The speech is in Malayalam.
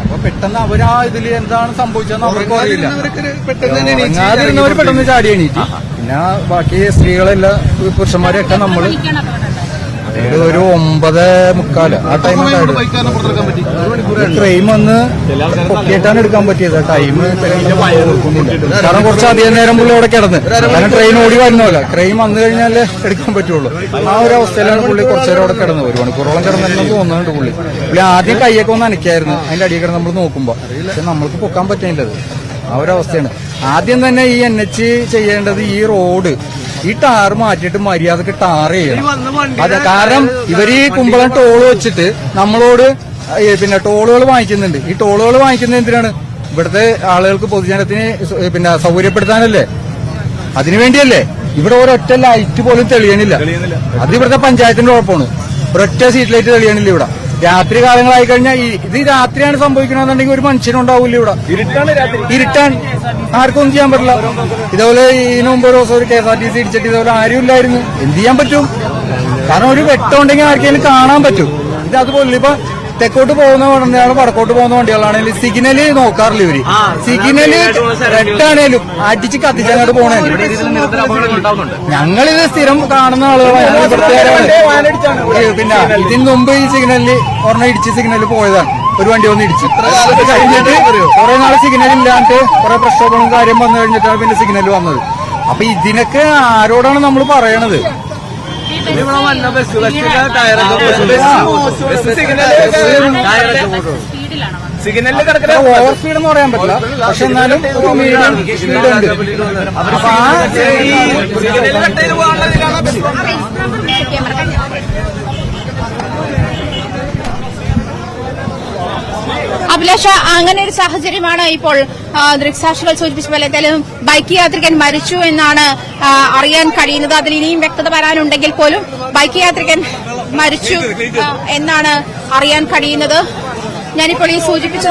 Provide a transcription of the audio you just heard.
അപ്പൊ പെട്ടെന്ന് അവരാ ഇതില് എന്താണ് സംഭവിച്ചതെന്ന് അവർക്ക് അറിയില്ല. ഉറങ്ങാതിരുന്നവർ പെട്ടെന്ന് ചാടി എണീറ്റ്. പിന്നെ ബാക്കി സ്ത്രീകളെല്ലാം പുരുഷന്മാരെയൊക്കെ നമ്മള് ഒരു 9:45 ആ ടൈം ട്രെയിൻ വന്ന് പൊക്കിയിട്ടാണ് എടുക്കാൻ പറ്റിയത്. ടൈം കാരണം കുറച്ചധികം നേരം പുള്ളി അവിടെ കിടന്ന്, കാരണം ട്രെയിൻ ഓടി വരുന്നല്ല, ട്രെയിൻ വന്നു കഴിഞ്ഞാലേ എടുക്കാൻ പറ്റുള്ളൂ. ആ ഒരു അവസ്ഥയിലാണ് പുള്ളി കുറച്ചേരം അവിടെ കിടന്നത്. 1 മണിക്കൂറോളം കിടന്നെന്ന് തോന്നുന്നുണ്ട്. പുള്ളി ആദ്യം കൈയൊക്കെ ഒന്ന് അനക്കായിരുന്നു, അതിന്റെ അടിയിൽ കിടന്ന് നമ്മൾ നോക്കുമ്പോ. പക്ഷെ നമ്മൾക്ക് പൊക്കാൻ പറ്റില്ലത്. ആ ഒരു അവസ്ഥയാണ്. ആദ്യം തന്നെ ഈ NH ചെയ്യേണ്ടത് ഈ റോഡ്, ഈ ടാർ മാറ്റിയിട്ട് മര്യാദക്ക് ടാർ ചെയ്യണം. അതെ, കാരണം ഇവര് ഈ കുമ്പളം ടോള് വെച്ചിട്ട് നമ്മളോട് പിന്നെ ടോളുകൾ വാങ്ങിക്കുന്നുണ്ട്. ഈ ടോളുകൾ വാങ്ങിക്കുന്നത് എന്തിനാണ്? ഇവിടുത്തെ ആളുകൾക്ക് പൊതുജനത്തിന് പിന്നെ സൗകര്യപ്പെടുത്താനല്ലേ, അതിനുവേണ്ടിയല്ലേ. ഇവിടെ ഒരൊറ്റ ലൈറ്റ് പോലും തെളിയണില്ല. അത് ഇവിടുത്തെ പഞ്ചായത്തിന്റെ കുഴപ്പമാണ്. ഒരൊറ്റ സ്ട്രീറ്റ് ലൈറ്റ് തെളിയണില്ല ഇവിടെ. രാത്രി കാലങ്ങളായി കഴിഞ്ഞാൽ ഇത് രാത്രിയാണ് സംഭവിക്കണമെന്നുണ്ടെങ്കിൽ ഒരു മനുഷ്യനുണ്ടാവില്ല ഇവിടെ. ഇരുട്ടാൻ ആർക്കൊന്നും ചെയ്യാൻ പറ്റില്ല. ഇതേപോലെ ഇതിനു മുമ്പ് ഒരു ദിവസം ഒരു KSRTC ഇടിച്ചിട്ട് ഇതേപോലെ ആരും ഇല്ലായിരുന്നു. എന്ത് ചെയ്യാൻ പറ്റും? കാരണം ഒരു വെട്ടമുണ്ടെങ്കിൽ ആർക്കെങ്കിലും കാണാൻ പറ്റും. ഇത് അതുപോലെ ഇപ്പൊ തെക്കോട്ട് പോകുന്ന വണ്ടിയാണ്, വടക്കോട്ട് പോകുന്ന വണ്ടികളാണെങ്കിൽ സിഗ്നല് നോക്കാറില്ല ഇവര്. സിഗ്നല് റെഡാണേലും അടിച്ച് കത്തിച്ചങ്ങോട്ട് പോണേ. ഞങ്ങളിത് സ്ഥിരം കാണുന്ന ആളുകളാണ്. പിന്നെ ഇതിന് മുമ്പ് ഈ സിഗ്നലില് ഒരെണ്ണം ഇടിച്ച് സിഗ്നലിൽ പോയതാണ്. ഒരു വണ്ടി വന്ന് ഇടിച്ചു കഴിഞ്ഞിട്ട് കുറെ നാള് സിഗ്നൽ ഇല്ലാണ്ട് കുറെ പ്രക്ഷോഭങ്ങളും കാര്യം വന്നു കഴിഞ്ഞിട്ടാണ് പിന്നെ സിഗ്നൽ വന്നത്. അപ്പൊ ഇതിനൊക്കെ ആരോടാണ് നമ്മൾ പറയണത്? ഓവർ സ്പീഡ് എന്ന് പറയാൻ പറ്റില്ല, പക്ഷെ എന്നാലും ഒരു മീഡിയം സ്പീഡ് ഉണ്ട്. അപ്പൊ അഭിലാഷ, അങ്ങനെ ഒരു സാഹചര്യമാണ് ഇപ്പോൾ ദൃക്സാക്ഷികൾ സൂചിപ്പിച്ച പോലെ. എന്തായാലും ബൈക്ക് യാത്രികൻ മരിച്ചു എന്നാണ് അറിയാൻ കഴിയുന്നത്. അതിൽ ഇനിയും വ്യക്തത വരാനുണ്ടെങ്കിൽ പോലും ബൈക്ക് യാത്രികൻ മരിച്ചു എന്നാണ് അറിയാൻ കഴിയുന്നത്. ഞാനിപ്പോൾ ഈ സൂചിപ്പിച്ച